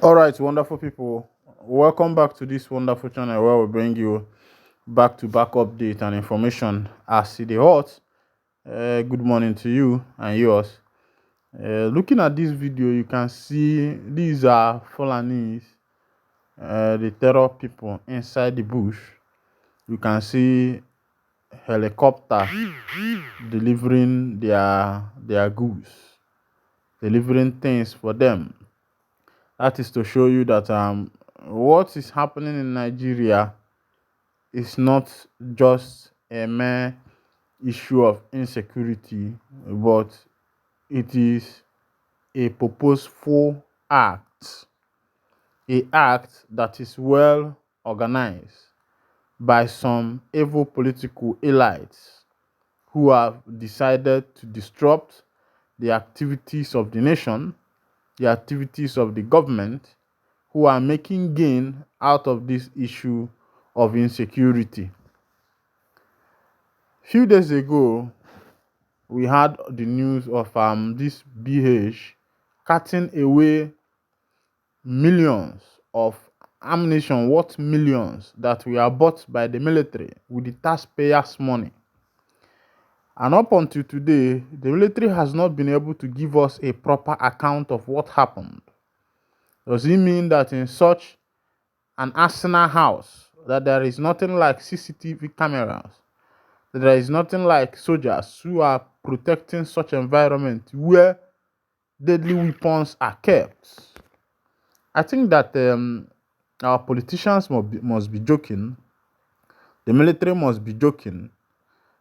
All right, wonderful people. Welcome back to this wonderful channel where we bring you back update and information as it is hot. Good morning to you and yours. Looking at this video, you can see these are Fulanis, the terror people inside the bush. You can see helicopter delivering their goods, delivering things for them. That is to show you that what is happening in Nigeria is not just a mere issue of insecurity, but it is a purposeful act, a act that is well organized by some evil political elites who have decided to disrupt the activities of the nation, the activities of the government, who are making gain out of this issue of insecurity. Few days ago, we had the news of this BH cutting away millions of ammunition worth millions that were bought by the military with the taxpayers' money. And up until today, the military has not been able to give us a proper account of what happened. Does it mean that in such an arsenal house that there is nothing like CCTV cameras, that there is nothing like soldiers who are protecting such environment where deadly weapons are kept? I think that our politicians must be joking, the military must be joking,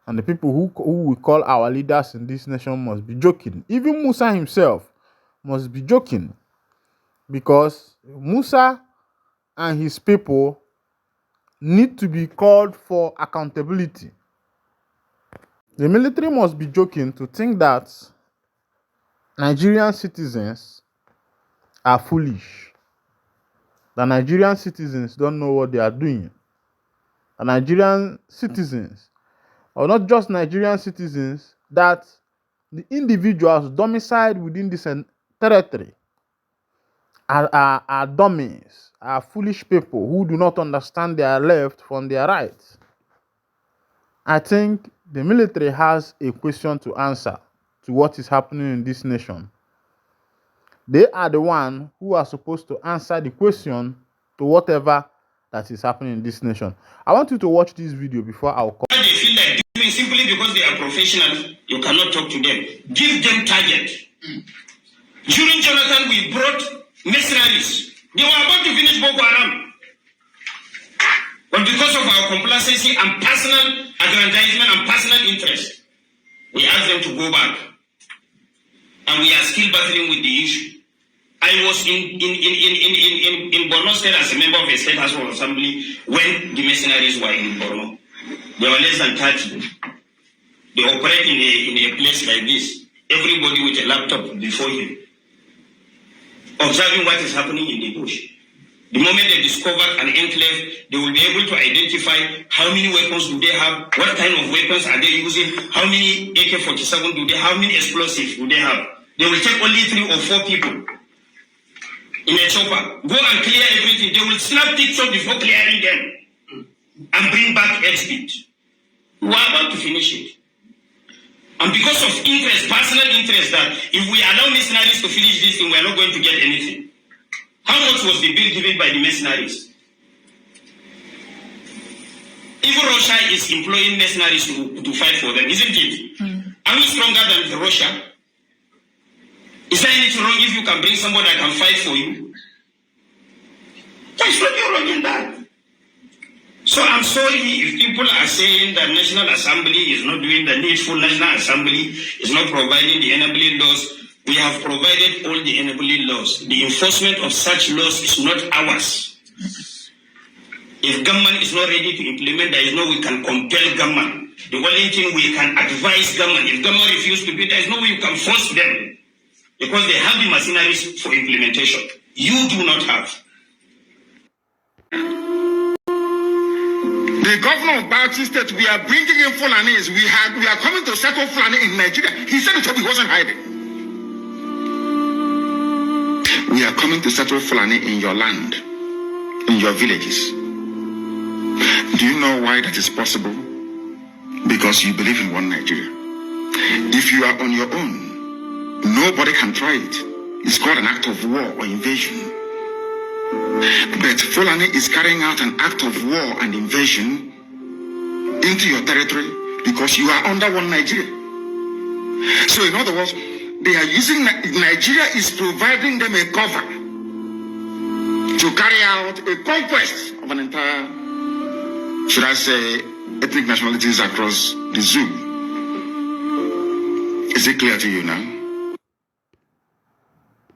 and the people who we call our leaders in this nation must be joking. Even Musa himself must be joking, because Musa and his people need to be called for accountability. The military must be joking to think that Nigerian citizens are foolish, that Nigerian citizens don't know what they are doing, that Nigerian citizens, or not just Nigerian citizens, that the individuals domiciled within this territory are dummies, are foolish people who do not understand their left from their right. I think the military has a question to answer to what is happening in this nation. They are the one who are supposed to answer the question to whatever that is happening in this nation. I want you to watch this video before I'll call. They feel like doing simply because they are professionals, you cannot talk to them. Give them target. During Jonathan, we brought mercenaries. They were about to finish Boko Haram. But because of our complacency and personal aggrandizement and personal interest, we asked them to go back. And we are still battling with the issue. I was in Borno State as a member of a state House of Assembly when the mercenaries were in Borno. They were less than 30. They operate in a place like this. Everybody with a laptop before him, observing what is happening in the bush. The moment they discover an enclave, they will be able to identify how many weapons do they have, what kind of weapons are they using, how many AK-47 do they have, how many explosives do they have. They will take only 3 or 4 people in a chopper, go and clear everything. They will snap pictures before clearing them and bring back exhibit. We are about to finish it. And because of interest, personal interest, that if we allow mercenaries to finish this thing, we are not going to get anything. How much was the bill given by the mercenaries? Even Russia is employing mercenaries to fight for them, isn't it? Are we stronger than Russia? Is there anything wrong if you can bring somebody that can fight for you? There's nothing wrong in that. So I'm sorry if people are saying that National Assembly is not doing the needful, National Assembly is not providing the enabling laws. We have provided all the enabling laws. The enforcement of such laws is not ours. If government is not ready to implement, there is no way we can compel government. The only thing we can advise government. If government refuses to do, there is no way you can force them, because they have the machineries for implementation. You do not have. The governor of Bauchi State, we are bringing in Fulanis. We are coming to settle Fulani in Nigeria. He said it, he wasn't hiding. we are coming to settle Fulani in your land, in your villages. Do you know why that is possible? Because you believe in one Nigeria. If you are on your own, nobody can try it. It's called an act of war or invasion. But Fulani is carrying out an act of war and invasion into your territory because you are under one Nigeria. So in other words, they are using Nigeria is providing them a cover to carry out a conquest of an entire, should I say, ethnic nationalities across the zoo. Is it clear to you now?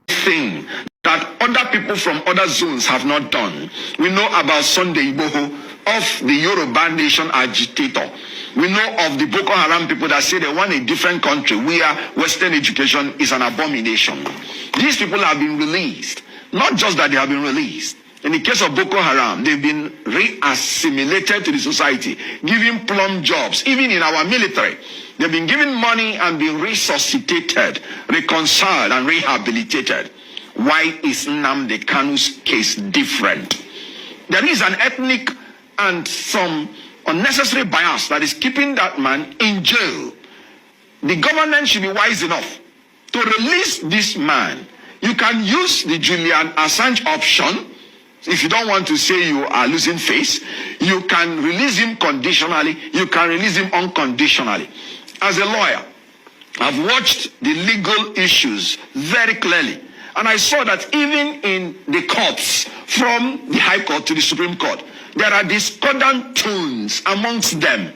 Thing that other people from other zones have not done. We know about Sunday Igboho, of the Yoruba nation agitator. We know of the Boko Haram people that say they want a different country where Western education is an abomination. These people have been released. Not just that they have been released. In the case of Boko Haram, they've been re-assimilated to the society, given plum jobs, even in our military. They've been given money and been resuscitated, reconciled, and rehabilitated. Why is Nnamdi Kanu's case different? There is an ethnic and some unnecessary bias that is keeping that man in jail. The government should be wise enough to release this man. You can use the Julian Assange option. If you don't want to say you are losing face, you can release him conditionally, you can release him unconditionally. As a lawyer, I've watched the legal issues very clearly. And I saw that even in the courts, from the High Court to the Supreme Court, there are discordant tones amongst them.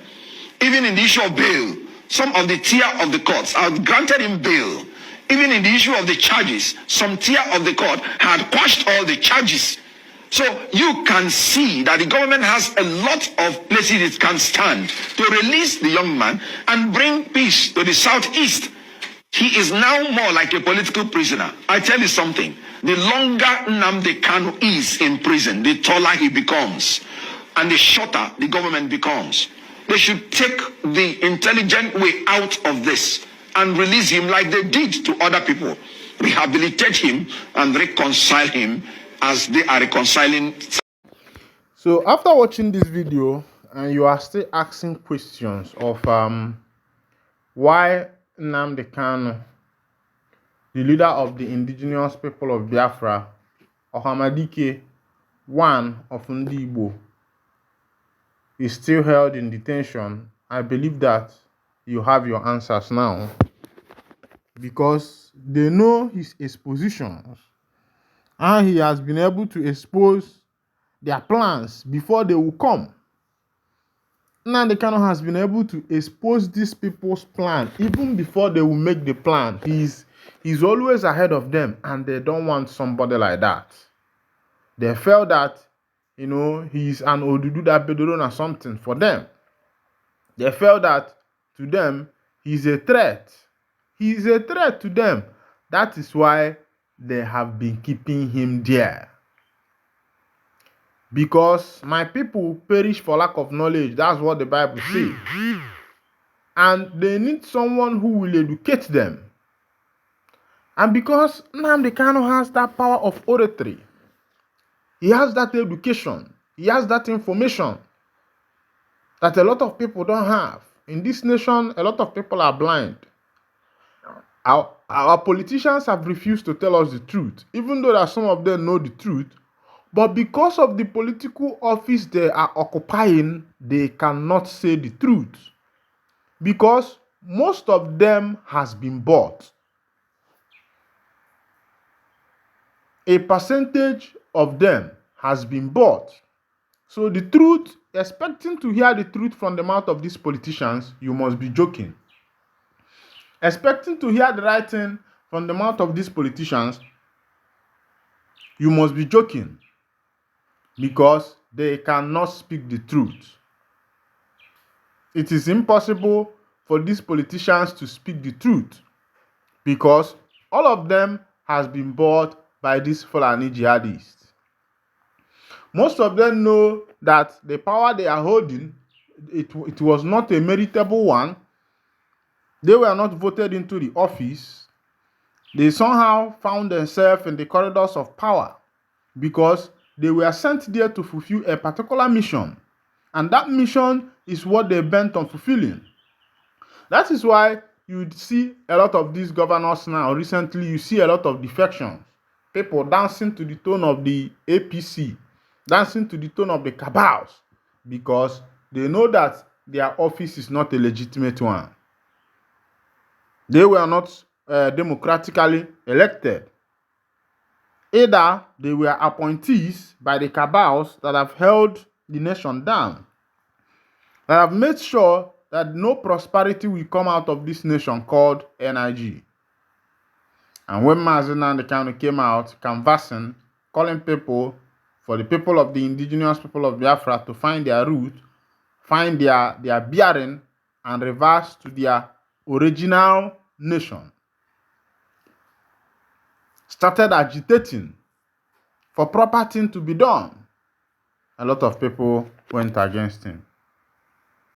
Even in the issue of bail, some of the tier of the courts have granted him bail. Even in the issue of the charges, some tier of the court had quashed all the charges. So you can see that the government has a lot of places it can stand to release the young man and bring peace to the southeast. He is now more like a political prisoner. I tell you something, the longer Nnamdi Kanu is in prison, the taller he becomes and the shorter the government becomes. They should take the intelligent way out of this and release him like they did to other people. Rehabilitate him and reconcile him as they are reconciling. So after watching this video and you are still asking questions of why Nnamdi Kanu, the leader of the indigenous people of Biafra, Ohanezendigbo, one of Ndigbo, is still held in detention, I believe that you have your answers now, because they know his expositions and he has been able to expose their plans before they will come. Nnamdi Kanu has been able to expose these people's plan even before they will make the plan. He's always ahead of them, and they don't want somebody like that. They felt that, he's an Odududa Bedouin or something for them. They felt that to them, he's a threat. He's a threat to them. That is why they have been keeping him there. Because my people perish for lack of knowledge. That's what the Bible says. And they need someone who will educate them. And because Nnamdi Kanu has that power of oratory, he has that education, he has that information that a lot of people don't have. In this nation, a lot of people are blind. Our politicians have refused to tell us the truth, even though that some of them know the truth. But because of the political office they are occupying, they cannot say the truth. Because most of them has been bought. A percentage of them has been bought. So the truth, expecting to hear the truth from the mouth of these politicians, you must be joking. Expecting to hear the right thing from the mouth of these politicians, you must be joking. Because they cannot speak the truth. It is impossible for these politicians to speak the truth, because all of them has been bought by these Fulani jihadists. Most of them know that the power they are holding, it was not a meritable one. They were not voted into the office, They somehow found themselves in the corridors of power because they were sent there to fulfill a particular mission. And that mission is what they bent on fulfilling. That is why you see a lot of these governors now. Recently, you see a lot of defections. People dancing to the tone of the APC, dancing to the tone of the cabals, because they know that their office is not a legitimate one. They were not democratically elected. Either they were appointees by the cabals that have held the nation down, that have made sure that no prosperity will come out of this nation called NIG. And when Nnamdi Kanu came out canvassing, calling people for the people of the indigenous people of Biafra to find their root, find their bearing, and reverse to their original nation, started agitating for proper thing to be done, a lot of people went against him.